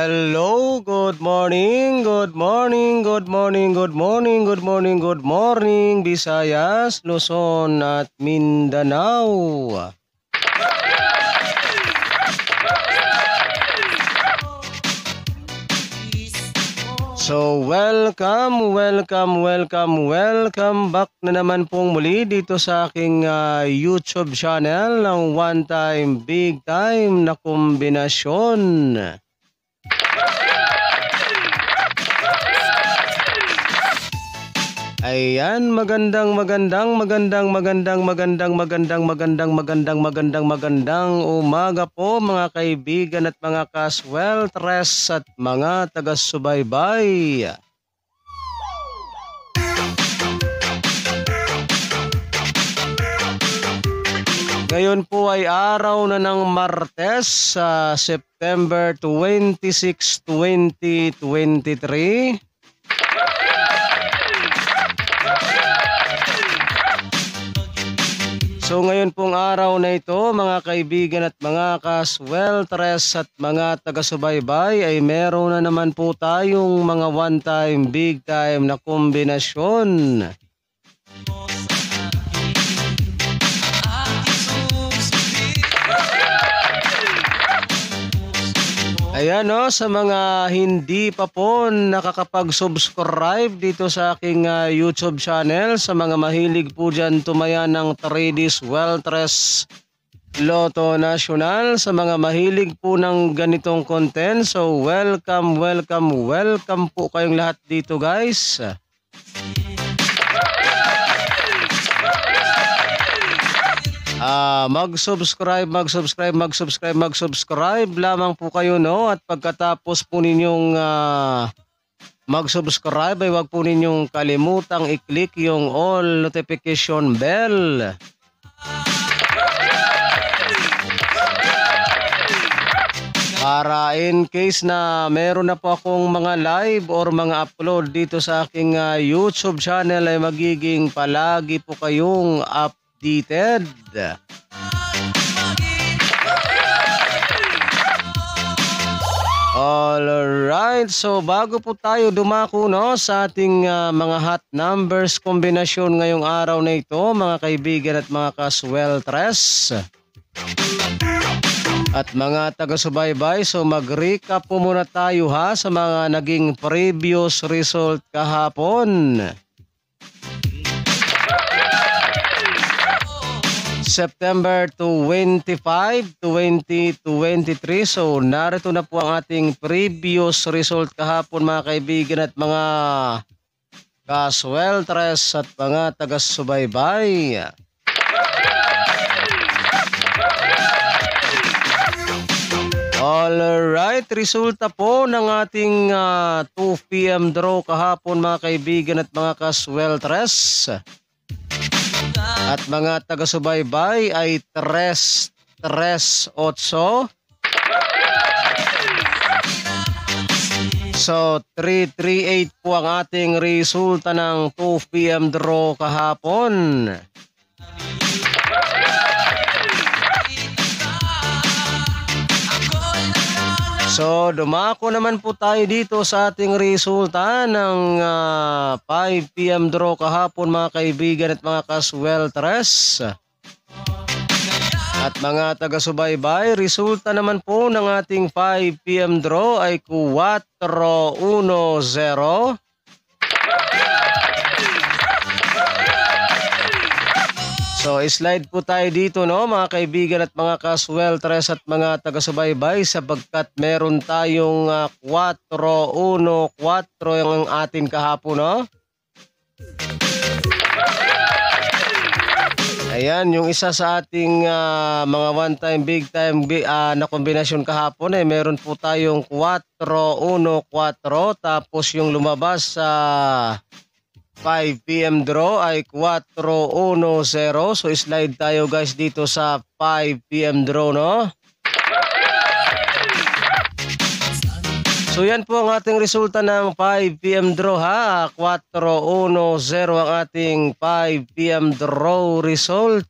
Hello, good morning, good morning, good morning, good morning, good morning, good morning, Visayas, Luzon at Mindanao. So welcome back na naman pong muli dito sa aking YouTube channel ng One Time Big Time na kombinasyon. Ayan, magandang umaga po mga kaibigan at mga kasweltres at mga taga-subaybay. Ngayon po ay araw na ng Martes sa September 26, 2023. So ngayon pong araw na ito mga kaibigan at mga kasweltres at mga taga-subaybay ay meron na naman po tayong mga one time big time na kombinasyon. Ayan o, sa mga hindi pa po nakakapag-subscribe dito sa aking YouTube channel, sa mga mahilig po dyan tumaya ng Tradis Weltres Lotto National, sa mga mahilig po ng ganitong content, so welcome po kayong lahat dito guys. Mag-subscribe lamang po kayo, no? At pagkatapos po ninyong mag-subscribe ay wag po ninyong kalimutang i-click yung all notification bell. Para in case na meron na po akong mga live or mga upload dito sa aking YouTube channel ay magiging palagi po kayong updated. Alright, so bago po tayo dumako sa ating mga hot numbers kombinasyon ngayong araw na ito mga kaibigan at mga kasweltres at mga taga-subaybay, so mag-recap po muna tayo sa mga naging previous result kahapon. September 25, 2023. So narito na po ang ating previous result kahapon mga kaibigan at mga kasweltres at mga taga-subaybay. Alright, resulta po ng ating 2 PM draw kahapon mga kaibigan at mga kasweltres at mga taga-subaybay ay 3-3-8. So 3-3-8 po ang ating resulta ng 2 PM draw kahapon. So dumako naman po tayo dito sa ating resulta ng 5 PM draw kahapon mga kaibigan at mga kasweltres at mga taga-subaybay. Resulta naman po ng ating 5 PM draw ay 4-1-0. So slide po tayo dito mga kaibigan at mga kasweltres at mga taga-subaybay sapagkat meron tayong 4-1-4 yung atin kahapon Ayan, yung isa sa ating mga one time big time na kombinasyon kahapon ay meron po tayong 4-1-4 tapos yung lumabas sa 5 PM draw ay 4-1-0. So slide tayo guys dito sa 5 PM draw So yan po ang ating resulta ng 5 PM draw 4-1-0 ang ating 5 PM draw result.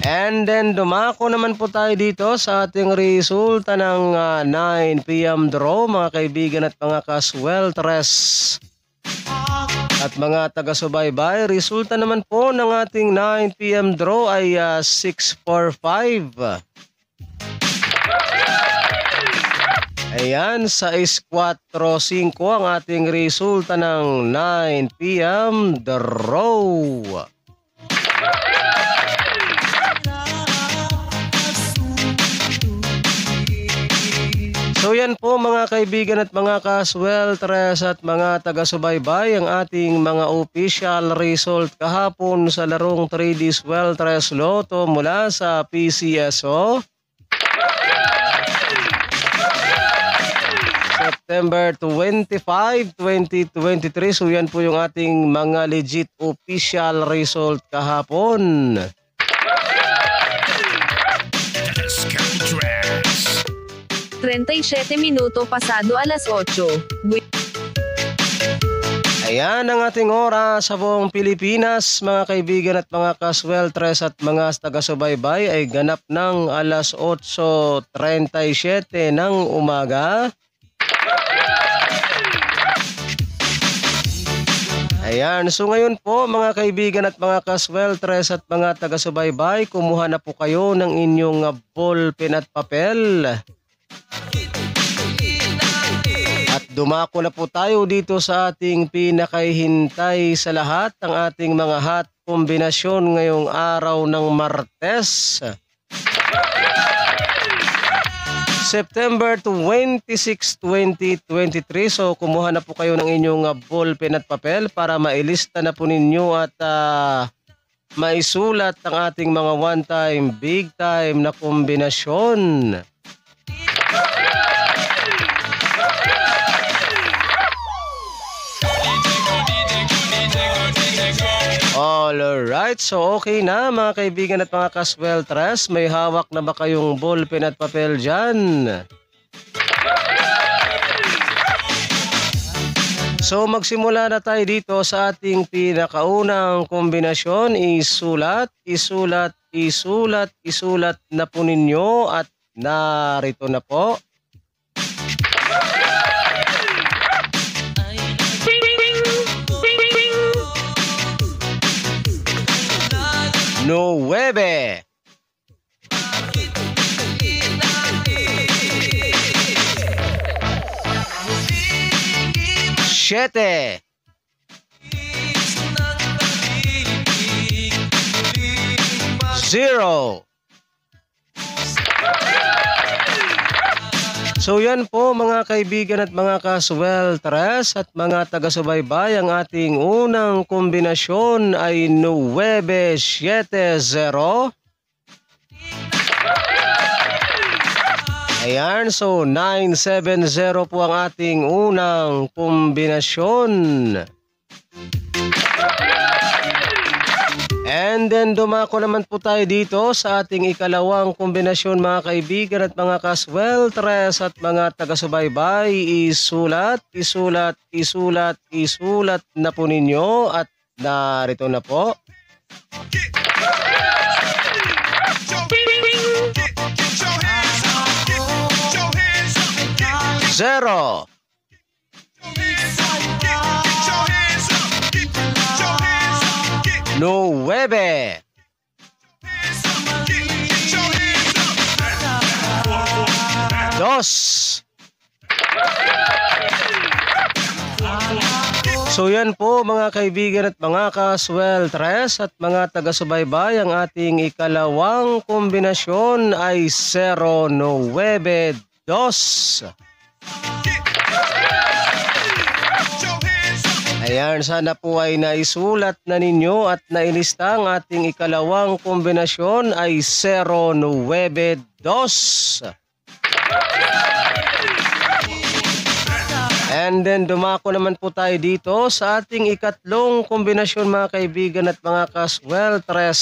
And then dumako naman po tayo dito sa ating resulta ng 9 PM draw mga kaibigan at mga kasweltres at mga taga-subaybay. Resulta naman po ng ating 9 PM draw ay 645. Ayan, 645 ang ating resulta ng 9 PM draw. So yan po mga kaibigan at mga kasweltres at mga taga-subaybay ang ating mga official result kahapon sa larong 3D Sweltres Lotto mula sa PCSO. September 25, 2023. So yan po yung ating mga legit official result kahapon. 37 minuto pasado alas 8. Ayan ang ating oras sa buong Pilipinas mga kaibigan at mga kasweltres at mga taga-subaybay ay ganap ng alas 8:37 ng umaga. Ayan, so ngayon po mga kaibigan at mga kasweltres at mga taga-subaybay, kumuha na po kayo ng inyong ballpen at papel. At dumako na po tayo dito sa ating pinakahihintay sa lahat, ang ating mga hot kombinasyon ngayong araw ng Martes. September 26, 2023. So kumuha na po kayo ng inyong ballpen at papel para mailista na po ninyo at maisulat ang ating mga one-time, big-time na kombinasyon. Alright, so okay na mga kaibigan at mga kasweltres. May hawak na ba kayong ballpen at papel dyan? So magsimula na tayo dito sa ating pinakaunang kombinasyon. Isulat, isulat, isulat, isulat na po ninyo at narito na po. Nueve. Siete. Zero. So yan po mga kaibigan at mga kasweltres at mga taga-subaybay, ang ating unang kombinasyon ay 970. Ayan, so 970 po ang ating unang kombinasyon. And then dumako naman po tayo dito sa ating ikalawang kombinasyon mga kaibigan at mga kasweltres at mga taga-subaybay. Isulat, isulat, isulat, isulat na po ninyo at narito na po. Zero. Nueve. Dos. So yan po mga kaibigan at mga kasweltres at mga taga-subaybay, ang ating ikalawang kombinasyon ay 092. Ayan, sana po ay naisulat na ninyo at nailista. Ang ating ikalawang kombinasyon ay 092. And then dumako naman po tayo dito sa ating ikatlong kombinasyon mga kaibigan at mga kasweltres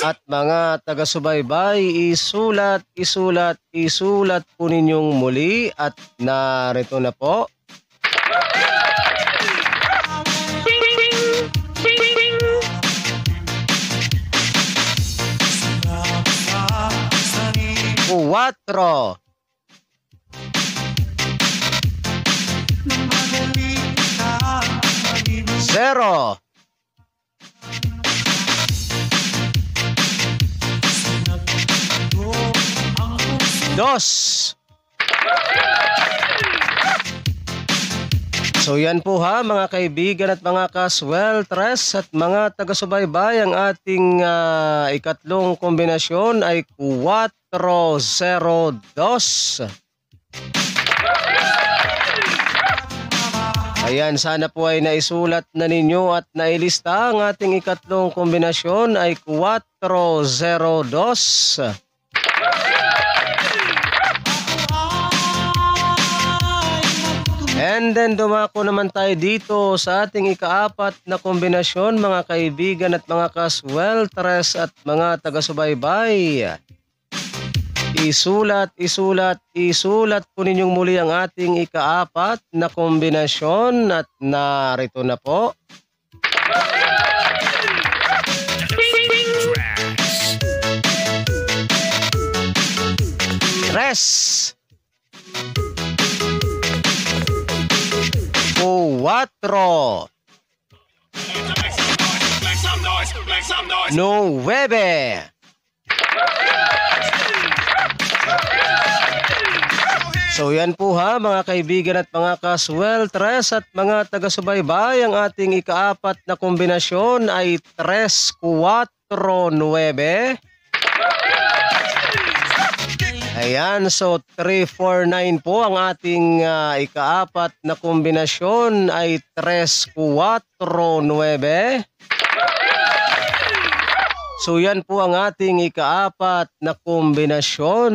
at mga taga-subaybay. Isulat, isulat, isulat po ninyong muli at narito na po. 4. Zero. 2. So yan po ha mga kaibigan at mga kasweltres at mga taga-subaybay, ang ating ikatlong kombinasyon ay 402. Ayan, sana po ay naisulat na ninyo at nailista. Ang ating ikatlong kombinasyon ay 402. And then dumako naman tayo dito sa ating ikaapat na kombinasyon mga kaibigan at mga kasweltres at mga taga-subaybay. Isulat po ninyong muli ang ating ikaapat na kombinasyon at narito na po. Tres. 4. 9. So yan po ha mga kaibigan at mga kasweltres at mga taga-subaybay, ang ating ikaapat na kombinasyon ay 3, 4, 9. Ayan, so 3, 4, 9 po ang ating ikaapat na kombinasyon ay 3, 4, 9. So yan po ang ating ikaapat na kombinasyon.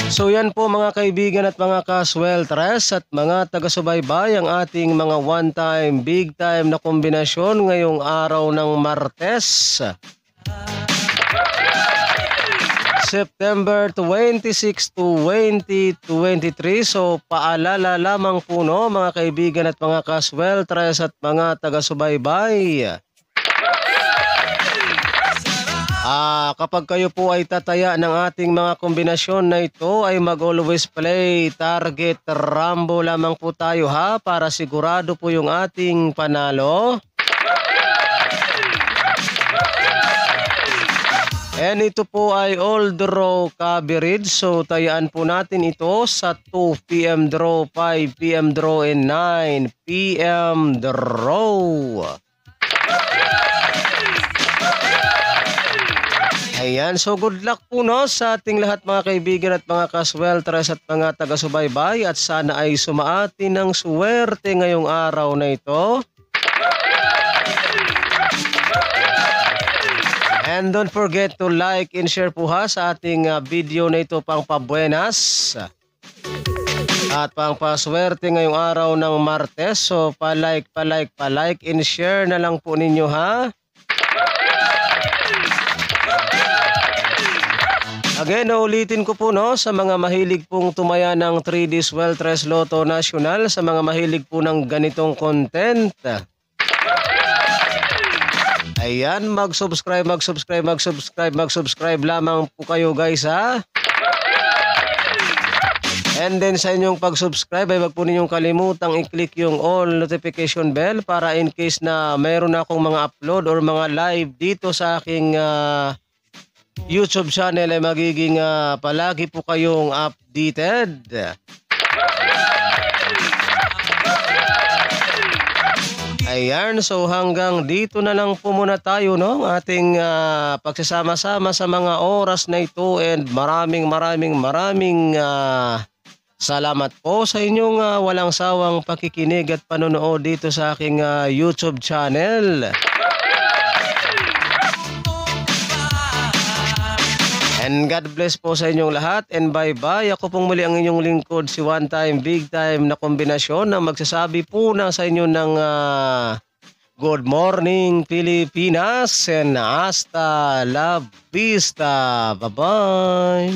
So yan po mga kaibigan at mga kasweltres at mga taga-subaybay, ang ating mga one-time, big-time na kombinasyon ngayong araw ng Martes, September 26, 2023. So paalala lamang po no mga kaibigan at mga kasweltres at mga taga-subaybay. Kapag kayo po ay tataya ng ating mga kombinasyon na ito, ay mag-always play target Rambo lamang po tayo ha, para sigurado po yung ating panalo. And ito po ay all draw coverage, so tayaan po natin ito sa 2 PM draw, 5 PM draw, and 9 PM draw. Ayan, so good luck po no sa ating lahat mga kaibigan at mga kasweltres at mga taga-subaybay, at sana ay sumaati ng swerte ngayong araw na ito. And don't forget to like and share po ha sa ating video na ito, pang pabuenas at pang paswerte ngayong araw ng Martes. So pa-like and share na lang po ninyo ha. Again, naulitin ko po no sa mga mahilig pong tumaya ng 3D Sweltres Lotto National, sa mga mahilig po ng ganitong content. Ayan, mag-subscribe lamang po kayo guys ha. And then sa inyong pag-subscribe ay wag po ninyong kalimutang i-click yung all notification bell para in case na mayroon akong mga upload or mga live dito sa aking YouTube channel ay magiging palagi po kayong updated. Ayan, so hanggang dito na lang po muna tayo no, ating pagsasama-sama sa mga oras na ito, and maraming salamat po sa inyong walang sawang pakikinig at panonood dito sa aking YouTube channel. And God bless po sa inyong lahat, and bye-bye. Ako pong muli ang inyong lingkod, si One Time Big Time na kombinasyon, na magsasabi po na sa inyo ng good morning Pilipinas, and hasta la vista. Bye-bye.